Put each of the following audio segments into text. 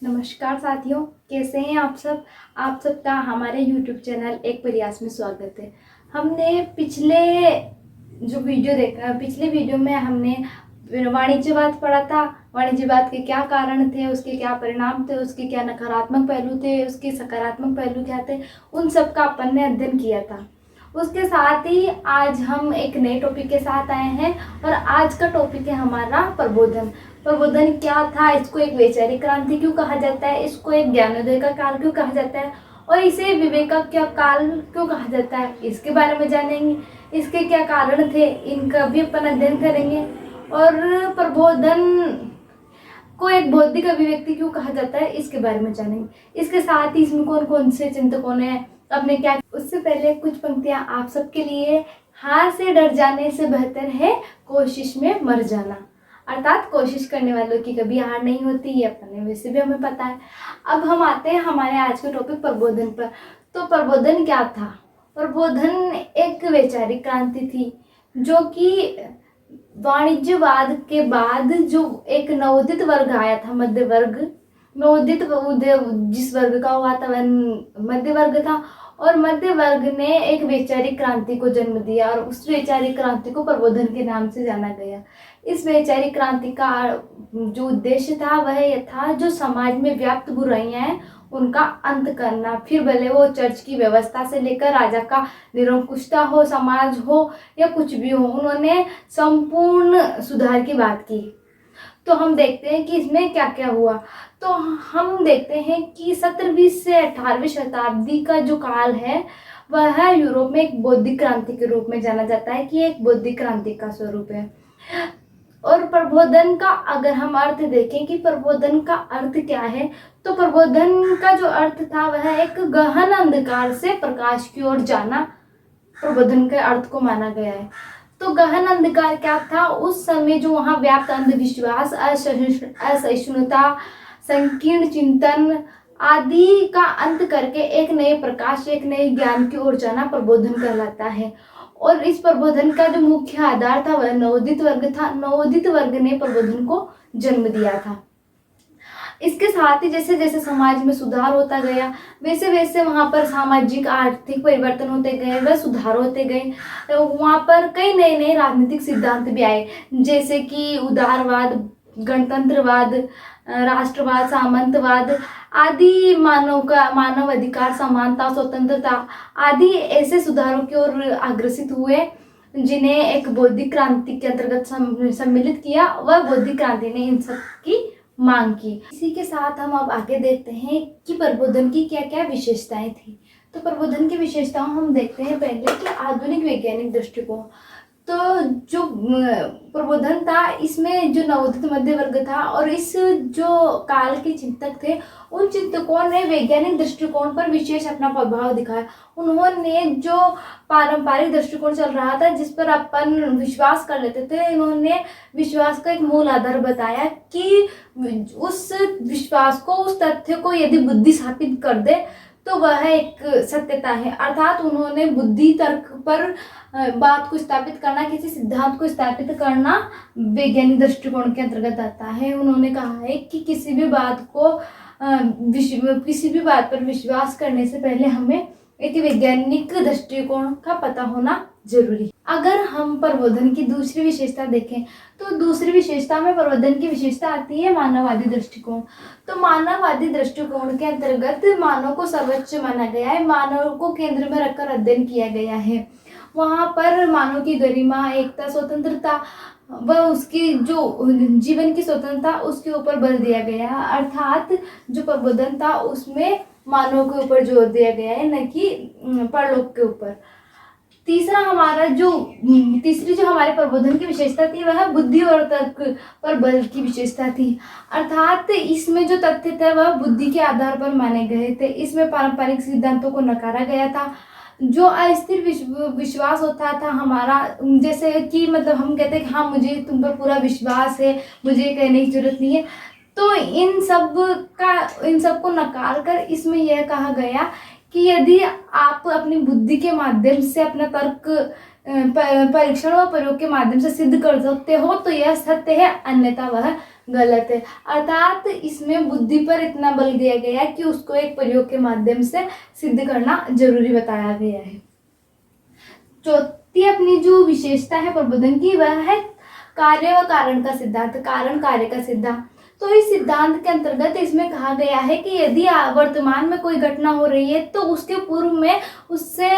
नमस्कार साथियों, कैसे हैं आप सब। आप सबका हमारे YouTube चैनल एक प्रयास में स्वागत है। हमने पिछले वीडियो में हमने वाणिज्यवाद पढ़ा था। वाणिज्यवाद के क्या कारण थे, उसके क्या परिणाम थे, उसके क्या नकारात्मक पहलू थे, उसके सकारात्मक पहलू क्या थे, उन सब का अपन ने अध्ययन किया था। उसके साथ ही आज हम एक नए टॉपिक के साथ आए हैं और आज का टॉपिक है हमारा प्रबोधन। प्रबोधन क्या था, इसको एक वैचारिक क्रांति क्यों कहा जाता है, इसको एक ज्ञानोदय का काल क्यों कहा जाता है और इसे विवेक का क्या काल क्यों कहा जाता है, इसके बारे में जानेंगे। इसके क्या कारण थे, इनका भी अपन अध्ययन करेंगे। और प्रबोधन को एक बौद्धिक अभिव्यक्ति क्यों कहा जाता है, इसके बारे में जानेंगे। इसके साथ ही इसमें कौन कौन से चिंतकों ने अपने क्या। उससे पहले कुछ पंक्तियां आप सबके लिए। हार से डर जाने से बेहतर है कोशिश में मर जाना। अर्थात कोशिश करने वालों की कभी हार नहीं होती, ये अपने वैसे भी हमें पता है। अब हम आते हैं हमारे आज के टॉपिक प्रबोधन पर। तो प्रबोधन क्या था। प्रबोधन एक वैचारिक क्रांति थी जो कि वाणिज्यवाद के बाद जो एक नवोदित वर्ग आया था, मध्य वर्ग। नवोदित जिस वर्ग का हुआ था वह मध्य वर्ग था और मध्य वर्ग ने एक वैचारिक क्रांति को जन्म दिया और उस वैचारिक क्रांति को प्रबोधन के नाम से जाना गया। इस वैचारिक क्रांति का जो उद्देश्य था वह यह था, जो समाज में व्याप्त बुराइयां हैं उनका अंत करना। फिर भले वो चर्च की व्यवस्था से लेकर राजा का निरंकुशता हो, समाज हो या कुछ भी हो, उन्होंने संपूर्ण सुधार की बात की। तो हम देखते हैं कि इसमें क्या क्या हुआ। तो हम देखते हैं कि 17वीं से 18वीं शताब्दी का जो काल है वह यूरोप में एक बौद्धिक क्रांति के रूप में जाना जाता है कि एक बौद्धिक क्रांति का स्वरूप है। और प्रबोधन का अगर हम अर्थ देखें कि प्रबोधन का अर्थ क्या है, तो प्रबोधन का जो अर्थ था वह एक गहन अंधकार से प्रकाश की ओर जाना प्रबोधन के अर्थ को माना गया है। तो गहन अंधकार क्या था, उस समय जो वहाँ व्याप्त अंधविश्वास, असहिष्णुता, संकीर्ण चिंतन आदि का अंत करके एक नए प्रकाश, एक नए ज्ञान की ओर जाना प्रबोधन कहलाता है। और इस प्रबोधन का जो मुख्य आधार था वह नवोदित वर्ग था। नवोदित वर्ग ने प्रबोधन को जन्म दिया था। इसके साथ ही जैसे जैसे समाज में सुधार होता गया वैसे वैसे वहाँ पर सामाजिक आर्थिक परिवर्तन होते गए, वह सुधार होते गए। वहाँ पर कई नए नए राजनीतिक सिद्धांत भी आए, जैसे कि उदारवाद, गणतंत्रवाद, राष्ट्रवाद, सामंतवाद आदि, मानव अधिकार, समानता, स्वतंत्रता आदि ऐसे सुधारों की ओर अग्रसित हुए जिन्हें एक बौद्धिक क्रांति के अंतर्गत सम्मिलित किया। वह बौद्धिक क्रांति ने इन सब की मांग की। इसी के साथ हम अब आगे देखते हैं कि प्रबोधन की क्या क्या विशेषताएं थी। तो प्रबोधन की विशेषताओं हम देखते हैं पहले कि आधुनिक वैज्ञानिक दृष्टिकोण। तो जो प्रबोधन था इसमें जो नवोदित मध्य वर्ग था और इस जो काल के चिंतक थे उन चिंतकों ने वैज्ञानिक दृष्टिकोण पर विशेष अपना प्रभाव दिखाया। उन्होंने जो पारंपरिक दृष्टिकोण चल रहा था जिस पर अपन विश्वास कर लेते थे, इन्होंने विश्वास का एक मूल आधार बताया कि उस विश्वास को, उस तथ्य को यदि बुद्धि स्थापित कर दे तो वह एक सत्यता है। अर्थात उन्होंने बुद्धि तर्क पर बात को स्थापित करना, किसी सिद्धांत को स्थापित करना वैज्ञानिक दृष्टिकोण के अंतर्गत आता है। उन्होंने कहा है कि किसी भी बात पर विश्वास करने से पहले हमें एक वैज्ञानिक दृष्टिकोण का पता होना जरूरी है। अगर हम प्रबोधन की दूसरी विशेषता देखें तो दूसरी विशेषता में प्रबोधन की विशेषता आती है मानववादी दृष्टिकोण। तो मानववादी दृष्टिकोण के अंतर्गत मानव को सर्वोच्च माना गया है, मानव को केंद्र में रखकर अध्ययन किया गया है। वहाँ पर मानव की गरिमा, एकता, स्वतंत्रता व उसकी जो जीवन की स्वतंत्रता उसके ऊपर बल दिया गया है। अर्थात जो प्रबोधन था उसमें मानव के ऊपर जोर दिया गया है, न कि परलोक के ऊपर। तीसरी जो हमारे प्रबोधन की विशेषता थी वह बुद्धि और तर्क पर बल की विशेषता थी। अर्थात इसमें जो तथ्य थे वह बुद्धि के आधार पर माने गए थे। इसमें पारंपरिक सिद्धांतों को नकारा गया था। जो अस्थिर विश्वास होता था हमारा, जैसे कि मतलब हम कहते हैं कि हाँ मुझे तुम पर पूरा विश्वास है, मुझे कहने की जरूरत नहीं है, तो इन सब को नकार कर इसमें यह कहा गया कि यदि आप अपनी बुद्धि के माध्यम से अपना तर्क परीक्षण व प्रयोग के माध्यम से सिद्ध कर सकते हो तो यह सत्य है, अन्यथा वह गलत है। अर्थात इसमें बुद्धि पर इतना बल दिया गया है कि उसको एक प्रयोग के माध्यम से सिद्ध करना जरूरी बताया गया है। चौथी अपनी जो विशेषता है प्रबोधन की वह है कार्य व कारण का सिद्धांत, कारण कार्य का सिद्धांत। तो इस सिद्धांत के अंतर्गत इसमें कहा गया है कि यदि वर्तमान में कोई घटना हो रही है तो उसके पूर्व में उससे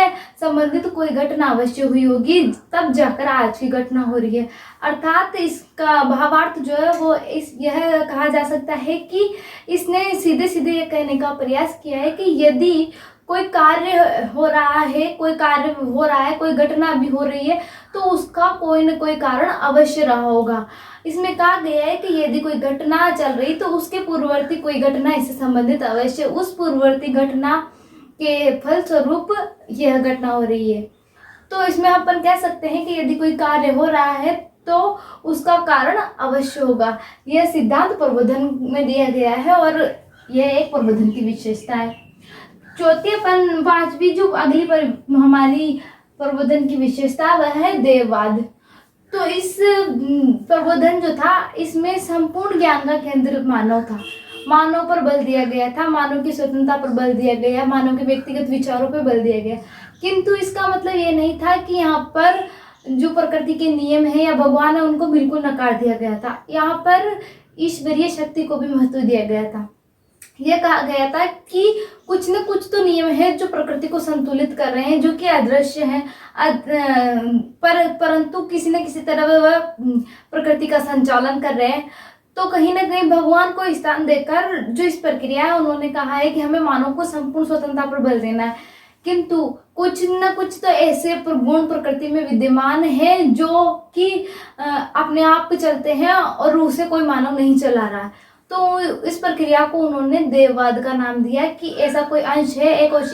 संबंधित कोई घटना अवश्य हुई होगी, तब जाकर आज की घटना हो रही है। अर्थात इसका भावार्थ जो है वो यह कहा जा सकता है कि इसने सीधे सीधे ये कहने का प्रयास किया है कि यदि कोई कार्य हो रहा है, कोई घटना भी हो रही है तो उसका कोई न कोई कारण अवश्य रहा होगा। इसमें कहा गया है कि यदि कोई घटना चल रही तो उसके पूर्ववर्ती कोई घटना इससे संबंधित अवश्य उस पूर्ववर्ती घटना के फलस्वरूप यह घटना हो रही है। तो इसमें अपन कह सकते हैं कि यदि कोई कार्य हो रहा है तो उसका कारण अवश्य होगा। यह सिद्धांत प्रबोधन में दिया गया है और यह एक प्रबोधन की विशेषता है। चौथी पांचवी जो अगली हमारी प्रबोधन की विशेषता वह है देववाद। तो इस प्रबोधन जो था इसमें संपूर्ण ज्ञान का केंद्र मानव था, मानव पर बल दिया गया था, मानव की स्वतंत्रता पर बल दिया गया, मानव के व्यक्तिगत विचारों पर बल दिया गया। किंतु इसका मतलब ये नहीं था कि यहाँ पर जो प्रकृति के नियम है या भगवान है उनको बिल्कुल नकार दिया गया था। यहाँ पर ईश्वरीय शक्ति को भी महत्व दिया गया था। यह कहा गया था कि कुछ न कुछ तो नियम है जो प्रकृति को संतुलित कर रहे हैं, जो कि अदृश्य हैं, परंतु किसी न किसी तरह वह प्रकृति का संचालन कर रहे हैं। तो कहीं ना कहीं भगवान को स्थान देकर जो इस प्रक्रिया है उन्होंने कहा है कि हमें मानव को संपूर्ण स्वतंत्रता पर बल देना है। किंतु कुछ न कुछ तो ऐसे गुण प्रकृति में विद्यमान है जो कि अपने आप चलते हैं और उसे कोई मानव नहीं चला रहा है। तो इस प्रक्रिया को उन्होंने देववाद का नाम दिया कि ऐसा कोई अंश है,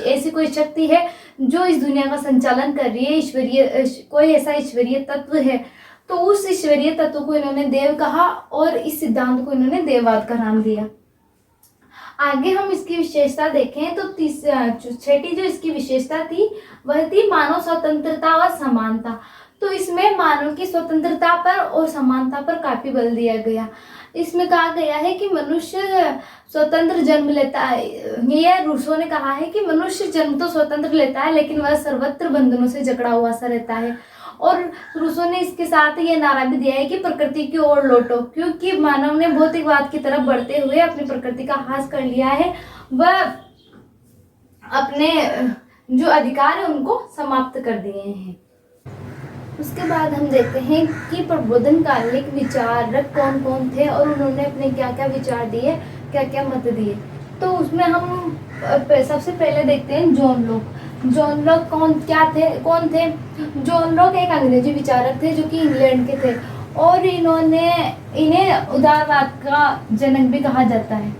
ऐसी कोई शक्ति है जो इस दुनिया का संचालन कर रही है, कोई ऐसा ईश्वरीय तत्व है। तो उस ईश्वरीय तत्व को इन्होंने देव कहा और इस सिद्धांत को इन्होंने देववाद का नाम दिया। आगे हम इसकी विशेषता देखें तो छठी जो इसकी विशेषता थी वह थी मानव स्वतंत्रता व समानता। तो इसमें मानव की स्वतंत्रता पर और समानता पर काफी बल दिया गया। इसमें कहा गया है कि मनुष्य स्वतंत्र जन्म लेता है। यह रूसो ने कहा है कि मनुष्य जन्म तो स्वतंत्र लेता है लेकिन वह सर्वत्र बंधनों से जकड़ा हुआ सा रहता है। और रूसो ने इसके साथ ये नारा भी दिया है कि प्रकृति की ओर लौटो, क्योंकि मानव ने भौतिकवाद की तरफ बढ़ते हुए अपनी प्रकृति का ह्रास कर लिया है। वह अपने जो अधिकार है उनको समाप्त कर दिए हैं। उसके बाद हम देखते हैं कि प्रबोधन कालिक विचारक कौन कौन थे और उन्होंने अपने क्या क्या विचार दिए, क्या क्या मत दिए। तो उसमें हम सबसे पहले देखते हैं जॉन लॉक। जॉन लॉक कौन थे? जॉन लॉक एक अंग्रेजी विचारक थे जो कि इंग्लैंड के थे और इन्हें उदारवाद का जनक भी कहा जाता है।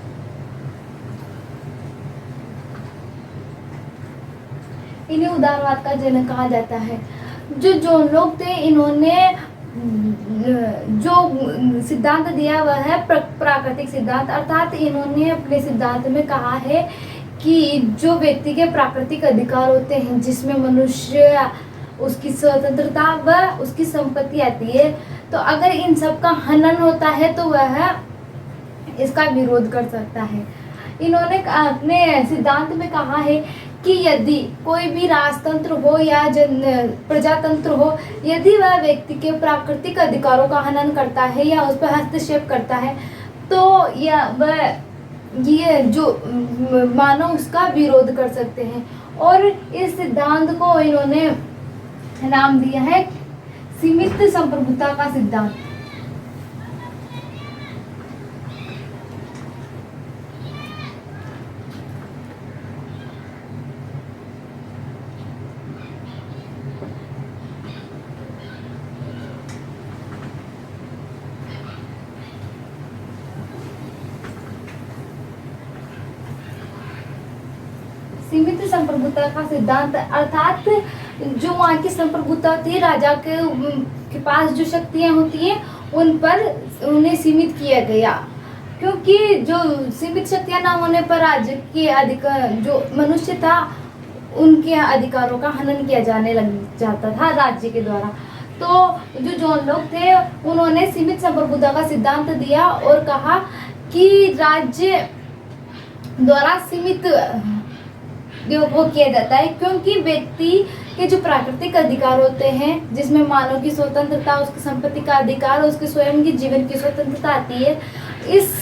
इन्हें उदारवाद का जनक कहा जाता है। जो जॉन लॉक थे इन्होंने जो सिद्धांत दिया वह है प्राकृतिक सिद्धांत। अर्थात इन्होंने अपने सिद्धांत में कहा है कि जो व्यक्ति के प्राकृतिक अधिकार होते हैं जिसमें मनुष्य उसकी स्वतंत्रता व उसकी संपत्ति आती है, तो अगर इन सब का हनन होता है तो वह इसका विरोध कर सकता है। इन्होंने अपने सिद्धांत में कहा है कि यदि कोई भी राजतंत्र हो या प्रजातंत्र हो, यदि वह व्यक्ति के प्राकृतिक अधिकारों का हनन करता है या उस पर हस्तक्षेप करता है तो ये जो मानव उसका विरोध कर सकते हैं। और इस सिद्धांत को इन्होंने नाम दिया है सीमित संप्रभुता का सिद्धांत। सीमित संप्रभुता का सिद्धांत अर्थात जो वहाँ की संप्रभुता थी, राजा के पास जो शक्तियाँ होती हैं उन पर उन्हें सीमित किया गया, क्योंकि जो सीमित शक्तियाँ ना होने पर राज्य के अधिक जो मनुष्य था उनके अधिकारों का हनन किया जाने लग जाता था राज्य के द्वारा। तो जो जॉन लोग थे उन्होंने सीमित संप्रभुता का सिद्धांत दिया और कहा कि राज्य द्वारा सीमित वो किया जाता है, क्योंकि व्यक्ति के जो प्राकृतिक अधिकार होते हैं जिसमें मानव की स्वतंत्रता, उसकी संपत्ति का अधिकार, उसके स्वयं की जीवन की स्वतंत्रता आती है। इस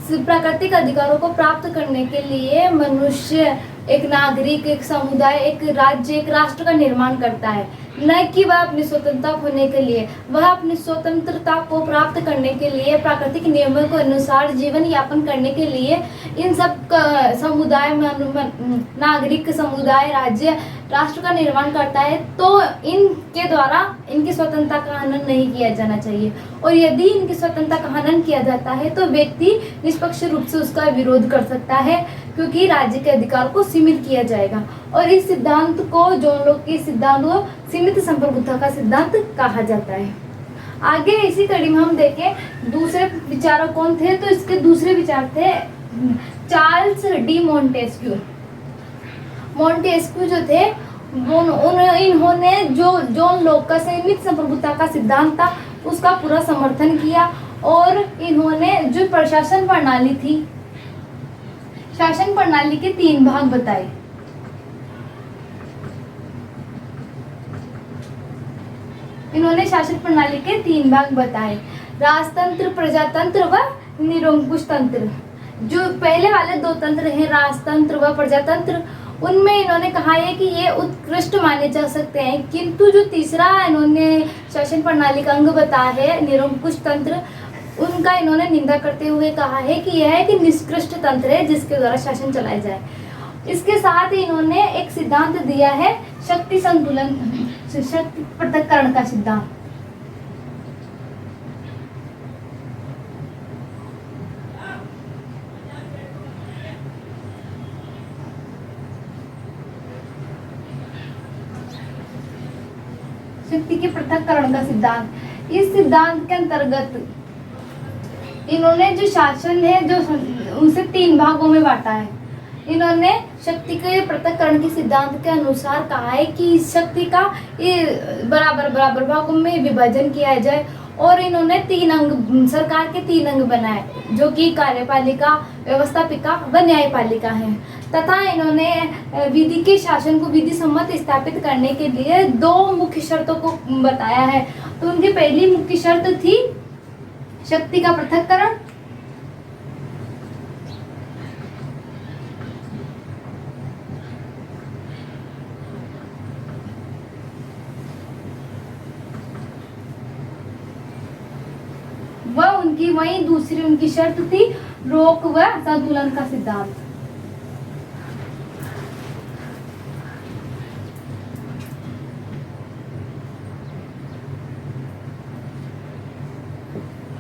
प्राकृतिक अधिकारों को प्राप्त करने के लिए मनुष्य एक नागरिक, एक समुदाय, एक राज्य, एक राष्ट्र का निर्माण करता है, न कि वह अपनी स्वतंत्रता खोने के लिए। वह अपनी स्वतंत्रता को प्राप्त करने के लिए, प्राकृतिक नियमों के अनुसार जीवन यापन करने के लिए इन सब समुदाय, नागरिक समुदाय, राज्य, राष्ट्र का निर्माण करता है। तो इनके द्वारा इनकी स्वतंत्रता का हनन नहीं किया जाना चाहिए, और यदि इनकी स्वतंत्रता का हनन किया जाता है तो व्यक्ति निष्पक्ष रूप से उसका विरोध कर सकता है, क्योंकि राज्य के अधिकार को सीमित किया जाएगा। और इस सिद्धांत को, जॉन लॉक के सिद्धांत को सीमित संप्रभुता का सिद्धांत कहा जाता है। आगे इसी कड़ी में हम देखें दूसरे विचारक कौन थे, तो इसके दूसरे विचार थे चार्ल्स डी मॉन्टेस्क्यू। मॉन्टेस्क्यू जो थे इन्होंने जो जॉन लॉक का सीमित संप्रभुता का सिद्धांत था उसका पूरा समर्थन किया, और इन्होंने जो प्रशासन प्रणाली थी, शासन प्रणाली के 3 भाग बताए। इन्होंने शासन प्रणाली के 3 भाग बताए, राजतंत्र, प्रजातंत्र व निरंकुश तंत्र। जो पहले वाले 2 तंत्र हैं, राजतंत्र व प्रजातंत्र, उनमें इन्होंने कहा है कि ये उत्कृष्ट माने जा सकते हैं, किंतु जो तीसरा इन्होंने शासन प्रणाली का अंग बताया है, निरंकुश तंत्र, उनका इन्होंने निंदा करते हुए कहा है कि यह एक निष्कृष्ट तंत्र है जिसके द्वारा शासन चलाया जाए। इसके साथ ही इन्होंने एक सिद्धांत दिया है, शक्ति संतुलन, शक्ति पृथक्करण का सिद्धांत। शक्ति के पृथक्करण का सिद्धांत। इस सिद्धांत के अंतर्गत इन्होंने जो शासन है जो उसे 3 भागों में बांटा है। इन्होंने शक्ति के पृथक्करण के सिद्धांत के अनुसार कहा है कि शक्ति का बराबर बराबर भागों में विभाजन किया जाए, और इन्होंने 3 अंग, सरकार के 3 अंग बनाए, जो कि कार्यपालिका, व्यवस्थापिका व न्यायपालिका हैं। तथा इन्होंने विधि के शासन को विधि सम्मत स्थापित करने के लिए 2 मुख्य शर्तों को बताया है। तो उनकी पहली मुख्य शर्त थी शक्ति का पृथक्करण, वह उनकी वही दूसरी उनकी शर्त थी रोक व संतुलन का सिद्धांत।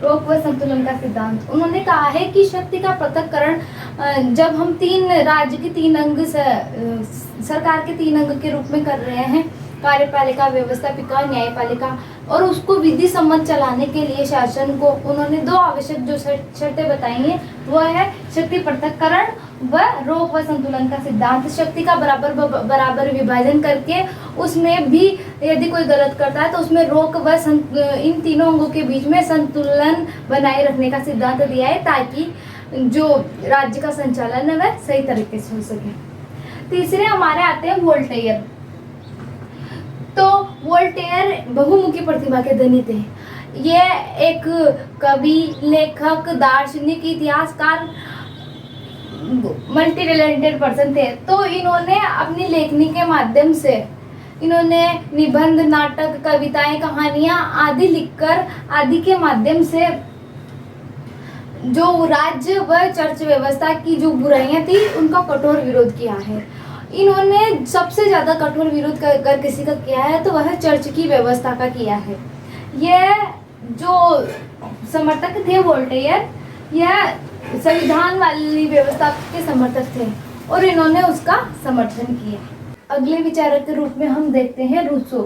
रोक व संतुलन का सिद्धांत। उन्होंने कहा है कि शक्ति का पृथक्करण जब हम 3 राज्य के 3 अंग, सरकार के 3 अंग के रूप में कर रहे हैं, कार्यपालिका, व्यवस्थापिका, न्यायपालिका, और उसको विधि सम्मत चलाने के लिए शासन को उन्होंने 2 आवश्यक जो शर्तें बताई हैं, वह है शक्ति पृथक्करण व रोक व संतुलन का सिद्धांत। शक्ति का बराबर विभाजन करके उसमें भी यदि कोई गलत करता है तो उसमें रोक व इन तीनों अंगों के बीच में संतुलन बनाए रखने का सिद्धांत दिया है, ताकि जो राज्य का संचालन है वह सही तरीके से हो सके। तीसरे हमारे आते हैं वोल्टेयर। तो वोल्टेयर बहुमुखी प्रतिभा के धनी थे। ये एक कवि, लेखक, दार्शनिक, इतिहासकार, मल्टी टैलेंटेड पर्सन थे। तो इन्होंने अपनी लेखनी के माध्यम से इन्होंने निबंध, नाटक, कविताएं, कहानियां आदि लिखकर आदि के माध्यम से जो राज्य व चर्च व्यवस्था की जो बुराइयां थी उनका कठोर विरोध किया है। इन्होंने सबसे ज़्यादा कठोर विरोध कर किसी का किया है तो वह चर्च की व्यवस्था का किया है। यह जो समर्थक थे वोल्टेयर, यह संविधान वाली व्यवस्था के समर्थक थे और इन्होंने उसका समर्थन किया। अगले विचारक के रूप में हम देखते हैं रूसो।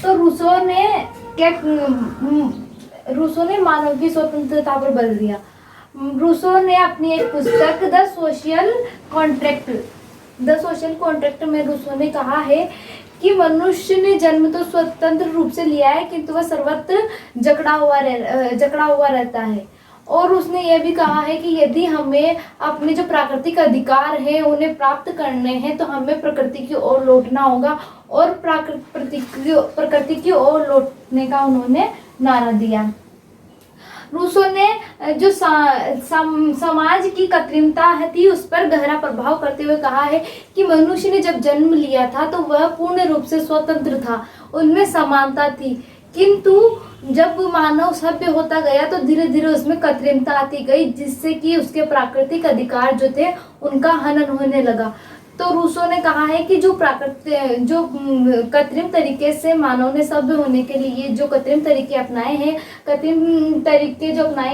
तो रूसो ने मानव की स्वतंत्रता पर बल दिया। रूसो ने अपनी एक पुस्तक the social contract the social contract में रूसो ने कहा है कि मनुष्य ने जन्म तो स्वतंत्र रूप से लिया है, किंतु वह सर्वत्र जकड़ा हुआ रहता है। और उसने यह भी कहा है कि यदि हमें अपने जो प्राकृतिक अधिकार हैं उन्हें प्राप्त करने हैं तो हमें प्रकृति की ओर लौटना होगा, और प्रकृति की ओर लौटने का उन्होंने नारा दिया। रूसो ने जो समाज की कृत्रिमता थी उस पर गहरा प्रभाव करते हुए कहा है कि मनुष्य ने जब जन्म लिया था तो वह पूर्ण रूप से स्वतंत्र था, उनमें समानता थी, किंतु जब मानव सभ्य होता गया तो धीरे धीरे उसमें कृत्रिमता आती गई, जिससे कि उसके प्राकृतिक अधिकार जो थे उनका हनन होने लगा। तो रूसो ने कहा है कि जो कृत्रिम तरीके से मानव ने सभ्य होने के लिए जो कृत्रिम तरीके अपनाए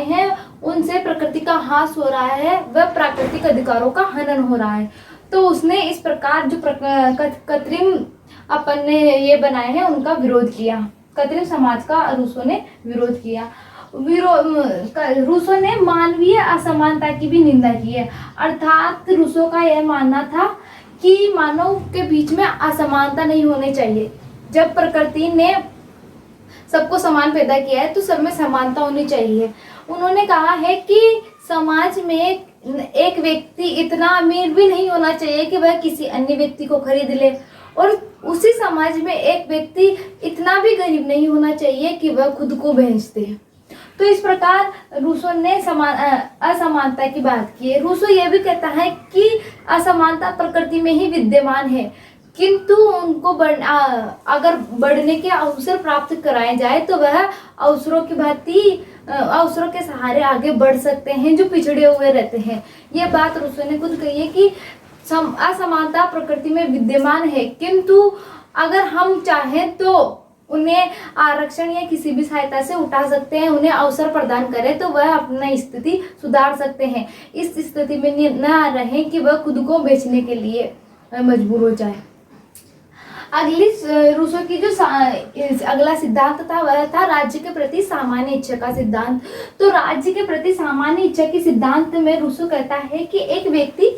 हैं उनसे प्रकृति का ह्रास हो रहा है, वह प्राकृतिक अधिकारों का हनन हो रहा है। तो उसने इस प्रकार जो कृत्रिम अपन ने ये बनाए हैं उनका विरोध किया, कृत्रिम समाज का रूसो ने विरोध किया। रूसो ने मानवीय असमानता की भी निंदा की है, अर्थात रूसो का यह मानना था कि मानव के बीच में असमानता नहीं होनी चाहिए। जब प्रकृति ने सबको समान पैदा किया है तो सब में समानता होनी चाहिए। उन्होंने कहा है कि समाज में एक व्यक्ति इतना अमीर भी नहीं होना चाहिए कि वह किसी अन्य व्यक्ति को खरीद ले, और उसी समाज में एक व्यक्ति इतना भी गरीब नहीं होना चाहिए कि वह खुद को बेच दे। तो इस प्रकार रूसो ने असमानता की बात की है। रूसो यह भी कहता है कि असमानता प्रकृति में ही विद्यमान है, किंतु उनको अगर बढ़ने के अवसर प्राप्त कराए जाए तो वह अवसरों की भांति अवसरों के सहारे आगे बढ़ सकते हैं जो पिछड़े हुए रहते हैं। यह बात रूसो ने खुद कही है कि असमानता प्रकृति में विद्यमान है, किंतु अगर हम चाहें तो उन्हें आरक्षण या किसी भी सहायता से उठा सकते हैं, उन्हें अवसर प्रदान करें तो वह अपनी स्थिति सुधार सकते हैं। इस स्थिति में न रहे कि वह खुद को बेचने के लिए मजबूर हो जाए। अगली रूसो की जो अगला सिद्धांत था वह था राज्य के प्रति सामान्य इच्छा का सिद्धांत। तो राज्य के प्रति सामान्य इच्छा के सिद्धांत में रूसो कहता है कि एक व्यक्ति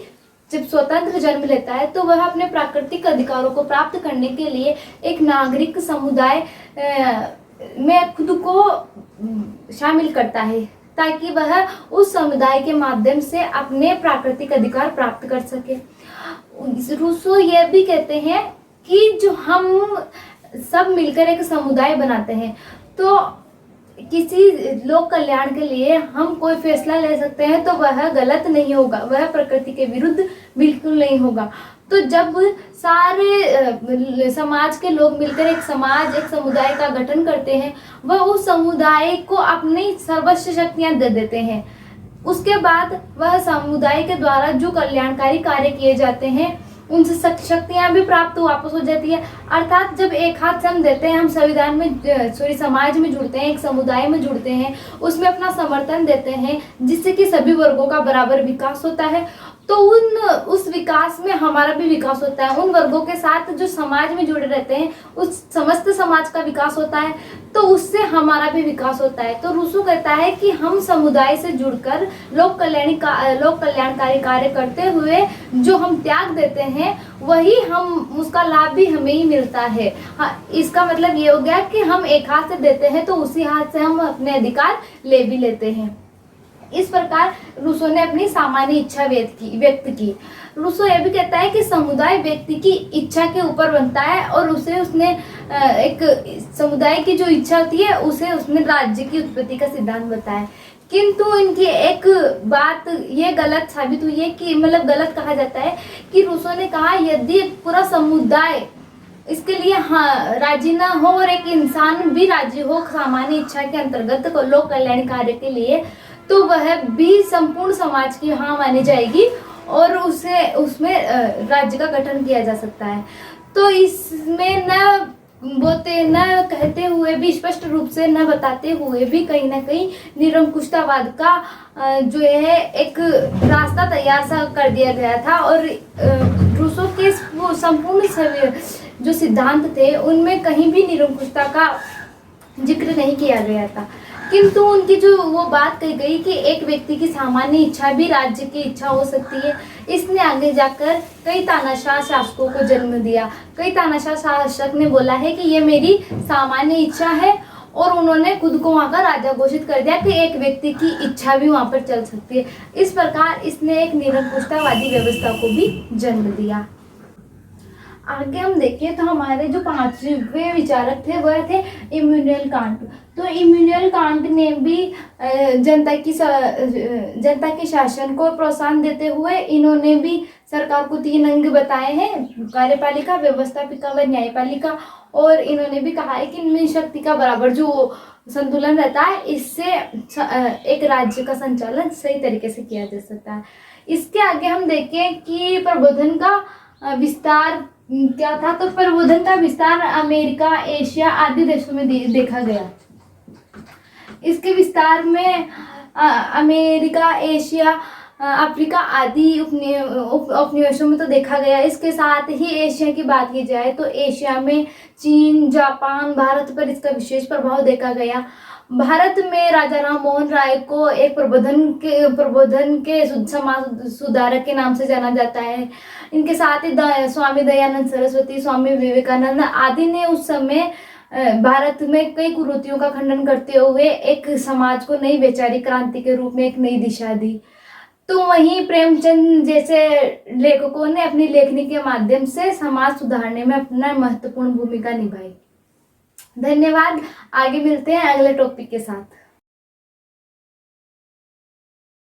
जब स्वतंत्र जन्म लेता है तो वह अपने प्राकृतिक अधिकारों को प्राप्त करने के लिए एक नागरिक समुदाय में खुद को शामिल करता है, ताकि वह उस समुदाय के माध्यम से अपने प्राकृतिक अधिकार प्राप्त कर सके। रूसो यह भी कहते हैं कि जो हम सब मिलकर एक समुदाय बनाते हैं तो किसी लोक कल्याण के लिए हम कोई फैसला ले सकते हैं तो वह गलत नहीं होगा, वह प्रकृति के विरुद्ध बिल्कुल नहीं होगा। तो जब सारे समाज के लोग मिलकर एक समुदाय का गठन करते हैं, वह उस समुदाय को अपनी सर्वस्व शक्तियां दे देते हैं। उसके बाद वह समुदाय के द्वारा जो कल्याणकारी कार्य किए जाते हैं उनसे शक्तियां भी प्राप्त वापस हो जाती है। अर्थात जब एक हाथ से हम देते हैं, हम संविधान में समाज में जुड़ते हैं, एक समुदाय में जुड़ते हैं, उसमें अपना समर्थन देते हैं, जिससे कि सभी वर्गों का बराबर विकास होता है, तो उस विकास में हमारा भी विकास होता है। उन वर्गों के साथ जो समाज में जुड़े रहते हैं उस समस्त समाज का विकास होता है, तो उससे हमारा भी विकास होता है। तो रूसो कहता है कि हम समुदाय से जुड़कर लोक कल्याणकारी कार्य करते हुए जो हम त्याग देते हैं वही हम उसका लाभ भी हमें ही मिलता है। हाँ, इसका मतलब ये हो गया कि हम एक हाथ से देते हैं तो उसी हाथ से हम अपने अधिकार ले भी लेते हैं। इस प्रकार रूसो ने अपनी सामान्य इच्छा व्यक्त की। रूसो यह भी कहता है कि समुदाय व्यक्ति की इच्छा के ऊपर बनता है, और उसने एक समुदाय की जो इच्छा होती है उसे उसने राज्य की उत्पत्ति का सिद्धांत बताया। किंतु इनकी एक बात ये गलत साबित हुई है कि मतलब गलत कहा जाता है कि रूसो ने कहा यदि पूरा समुदाय इसके लिए राजी ना हो और एक इंसान भी राजी हो सामान्य इच्छा के अंतर्गत लोक कल्याण कार्य के लिए, तो वह भी संपूर्ण समाज की मानी जाएगी और उसमें राज्य का गठन किया जा सकता है। तो इसमें न कहते हुए भी, स्पष्ट रूप से न बताते हुए भी कहीं ना कहीं निरंकुशतावाद का जो है एक रास्ता तैयार सा कर दिया गया था, और रूसो के संपूर्ण जो सिद्धांत थे उनमें कहीं भी निरंकुशता का जिक्र नहीं किया गया था। किंतु उनकी जो वो बात कही गई कि एक व्यक्ति की सामान्य इच्छा भी राज्य की इच्छा हो सकती है, इसने आगे जाकर कई तानाशाह शासकों को जन्म दिया। कई तानाशाह शासक ने बोला है कि ये मेरी सामान्य इच्छा है, और उन्होंने खुद को वहाँ का राजा घोषित कर दिया कि एक व्यक्ति की इच्छा भी वहाँ पर चल सकती है। इस प्रकार इसने एक निरंकुशतावादी व्यवस्था को भी जन्म दिया। आगे हम देखें तो हमारे जो 5वें विचारक थे वह थे इमैनुएल कांट। तो इमैनुएल कांट ने भी जनता के शासन को प्रोत्साहन देते हुए इन्होंने भी सरकार को 3 अंग बताए हैं, कार्यपालिका, व्यवस्थापिका व न्यायपालिका। और इन्होंने भी कहा है कि इनमें शक्ति का बराबर जो संतुलन रहता है, इससे एक राज्य का संचालन सही तरीके से किया जा सकता है। इसके आगे हम देखें कि प्रबोधन का विस्तार क्या था। तो प्रबोधन का विस्तार अमेरिका, एशिया आदि देशों में देखा गया। इसके विस्तार में अमेरिका, एशिया, अफ्रीका आदि उपनिवेशों में तो देखा गया। इसके साथ ही एशिया की बात की जाए तो एशिया में चीन, जापान, भारत पर इसका विशेष प्रभाव देखा गया। भारत में राजा राम मोहन राय को एक प्रबोधन के समाज सुधारक के नाम से जाना जाता है। इनके साथ ही स्वामी दयानंद सरस्वती, स्वामी विवेकानंद आदि ने उस समय भारत में कई कुरीतियों का खंडन करते हुए एक समाज को नई वैचारिक क्रांति के रूप में एक नई दिशा दी। तो वहीं प्रेमचंद जैसे लेखकों ने अपनी लेखनी के माध्यम से समाज सुधारने में अपना महत्वपूर्ण भूमिका निभाई। धन्यवाद। आगे मिलते हैं अगले टॉपिक के साथ।